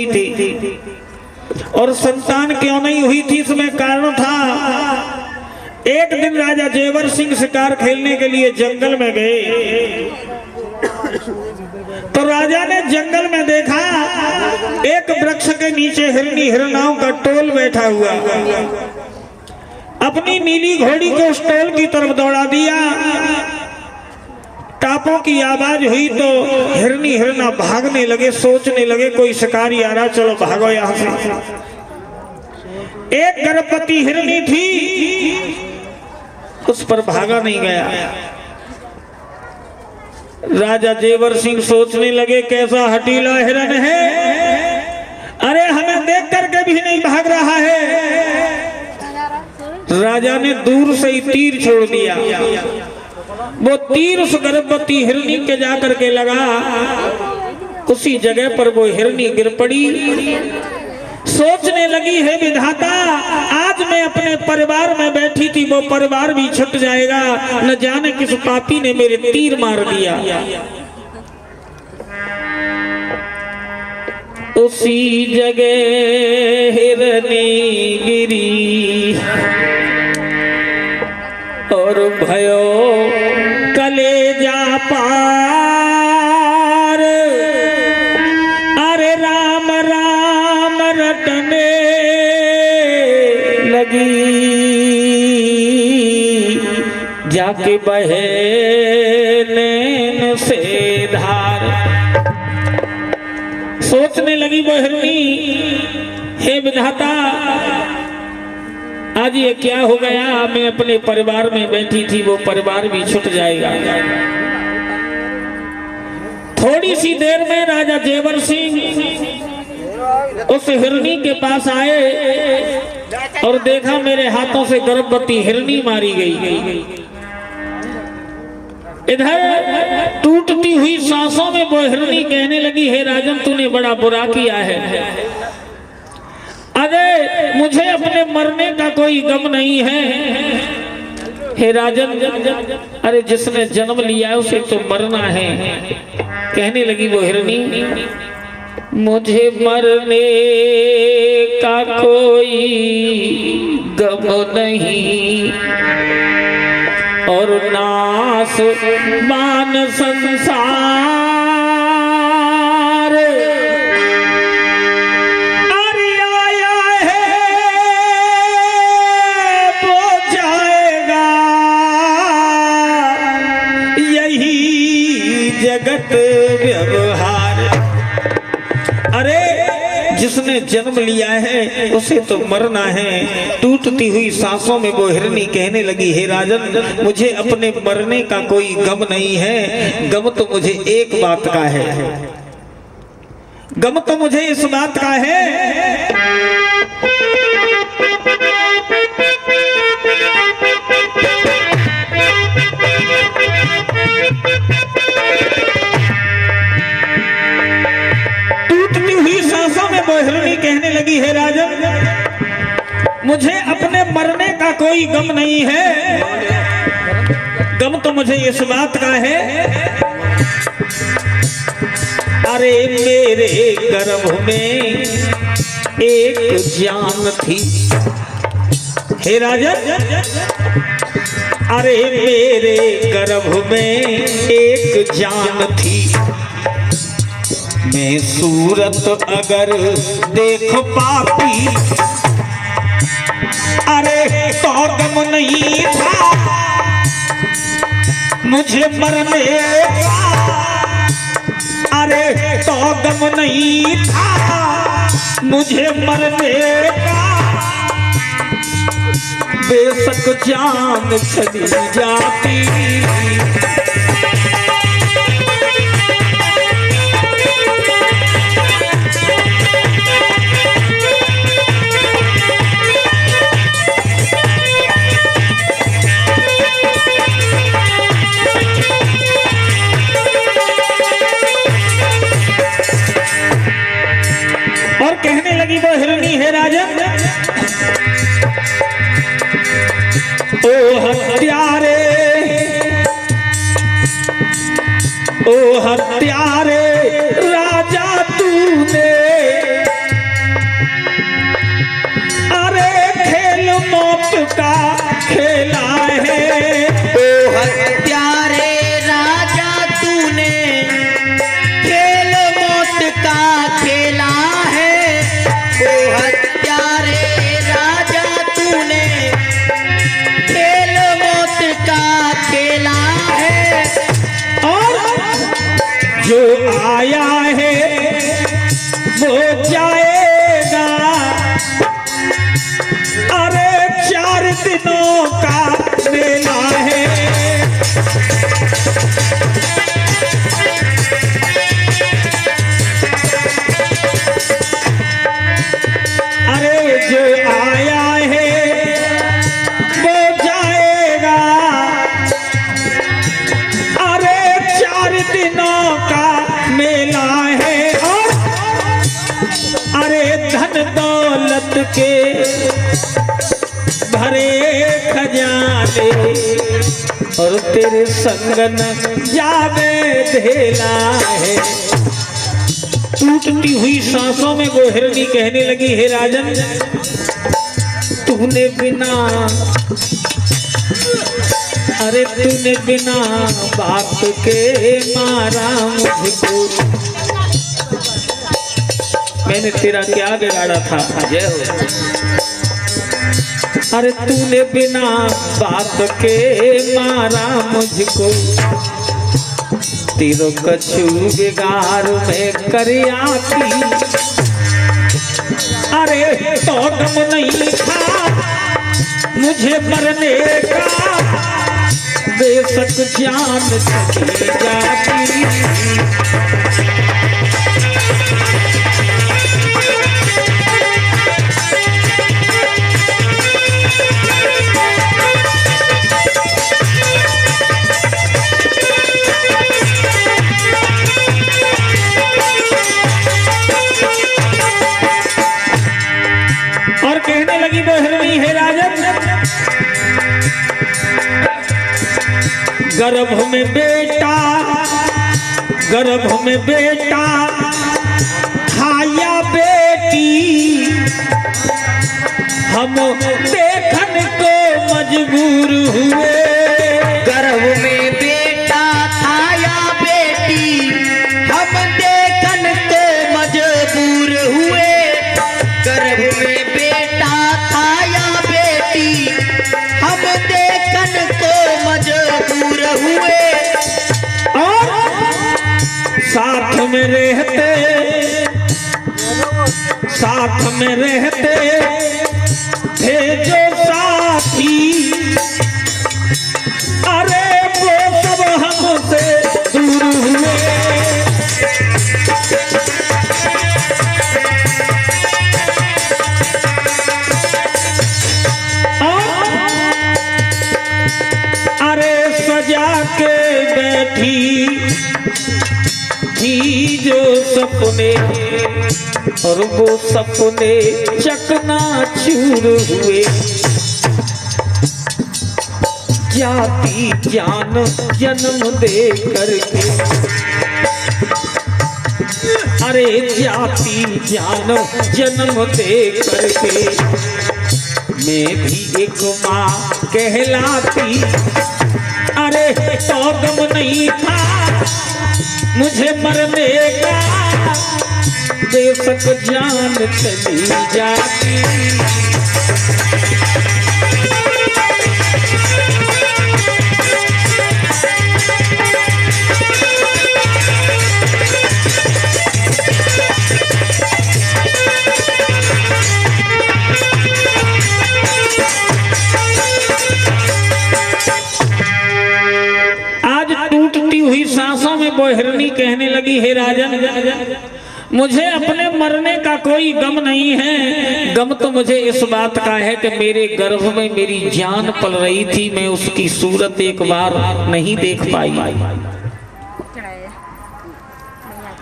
थी और संतान क्यों नहीं हुई थी, इसमें कारण था। एक दिन राजा जेवर सिंह शिकार खेलने के लिए जंगल में गए, तो राजा ने जंगल में देखा एक वृक्ष के नीचे हिरनी हिरनाओं का टोल बैठा हुआ। अपनी नीली घोड़ी को उस टोल की तरफ दौड़ा दिया। टापों की आवाज हुई तो हिरनी हिरना भागने लगे, सोचने लगे कोई शिकारी आ रहा, चलो भागो यहां से। एक गर्भवती हिरनी थी, उस पर भागा नहीं गया। राजा जेवर सिंह सोचने लगे कैसा हटीला हिरन है, अरे हमें देख करके भी नहीं भाग रहा है। राजा ने दूर से ही तीर छोड़ दिया। वो तीर उस गर्भवती हिरनी के जाकर के लगा, उसी जगह पर वो हिरनी गिर पड़ी। सोचने लगी है विधाता, आज मैं अपने परिवार में बैठी थी, वो परिवार भी छूट जाएगा, न जाने किस पापी ने मेरे तीर मार दिया। उसी जगह हिरनी गिरी और भयो कलेजा पार। अरे राम राम रटने लगी, जाके बहे नैन से धार। सोचने लगी वो हिरनी, हे विधाता आज ये क्या हो गया, मैं अपने परिवार में बैठी थी, वो परिवार भी छूट जाएगा। थोड़ी सी देर में राजा जेवर सिंह उस हिरनी के पास आए और देखा मेरे हाथों से गर्भवती हिरनी मारी गई। इधर टूटती हुई सांसों में वो हिरनी कहने लगी, हे राजन तूने बड़ा बुरा किया है। अरे मुझे अपने मरने का कोई गम नहीं है। हे राजन, अरे जिसने जन्म लिया है उसे तो मरना है। कहने लगी वो हिरनी, मुझे मरने का कोई गम नहीं और नास मान संसार। जगत व्यवहार, अरे जिसने जन्म लिया है उसे तो मरना है। टूटती हुई सांसों में वो हिरनी कहने लगी, हे राजन मुझे अपने मरने का कोई गम नहीं है, गम तो मुझे एक बात का है, गम तो मुझे इस बात का है हिरनी कहने लगी, हे राजन मुझे अपने मरने का कोई गम नहीं है, गम तो मुझे इस बात का है। अरे मेरे गर्भ में एक जान थी, हे राजन अरे मेरे गर्भ में एक जान थी। मैं सूरत अगर देख पाती, अरे तो गम नहीं था मुझे मरने का, अरे तो गम नहीं था मुझे मरने का। बेशक जान चली जाती, कहने लगी वो हिरनी, हे राजन ओ हत्यारे, ओ हत्यारे राजा तूने जाएगा, अरे 4 दिनों का मेला है। अरे जो आया है वो जाएगा, अरे 4 दिनों का मेला है। और अरे धन दौलत के भरे खजाने और तेरे संगन जावे धेला है। टूटती हुई सांसों में वो हिरनी कहने लगी, हे राजन, तूने बिना, अरे तूने बिना बाप के मारा मुझको, मैंने तेरा क्या बिगाड़ा था। जय हो। अरे तूने बिना बाप के मारा मुझको, तेरो कछु बिगाड़ में करिया की, अरे तो दम नहीं था मुझे मरने का, बेशक जान चली जाती। और कहने लगी वो हिरनी, हे राजन, गर्भ में बेटा, गर्भ में बेटा था या बेटी, हम देखन को मजबूर हुए। गर्भ में बेटा था या बेटी, हम देखन को मजबूर हुए। गर्भ में बेटा था या बेटी, हम देखन को मजबूर हुए। और साथ में रहते, साथ में रहते थे जो साथी, अरे वो सब हमसे दूर हुए। अरे सजा के बैठी थी जो सपने, और वो सपने चकनाचूर हुए। जाती जान जन्म दे करके, अरे जाती जान जन्म दे करके, मैं भी एक माँ कहलाती, अरे तो गम नहीं था मुझे मरने का, बेशक जान चली जाती। हुई सांसों में वो हिरनी कहने लगी, हे राजन, मुझे अपने मरने का कोई गम नहीं है। गम तो मुझे इस बात का है कि मेरे गर्भ में मेरी जान पल रही थी, मैं उसकी सूरत एक बार नहीं देख पाई।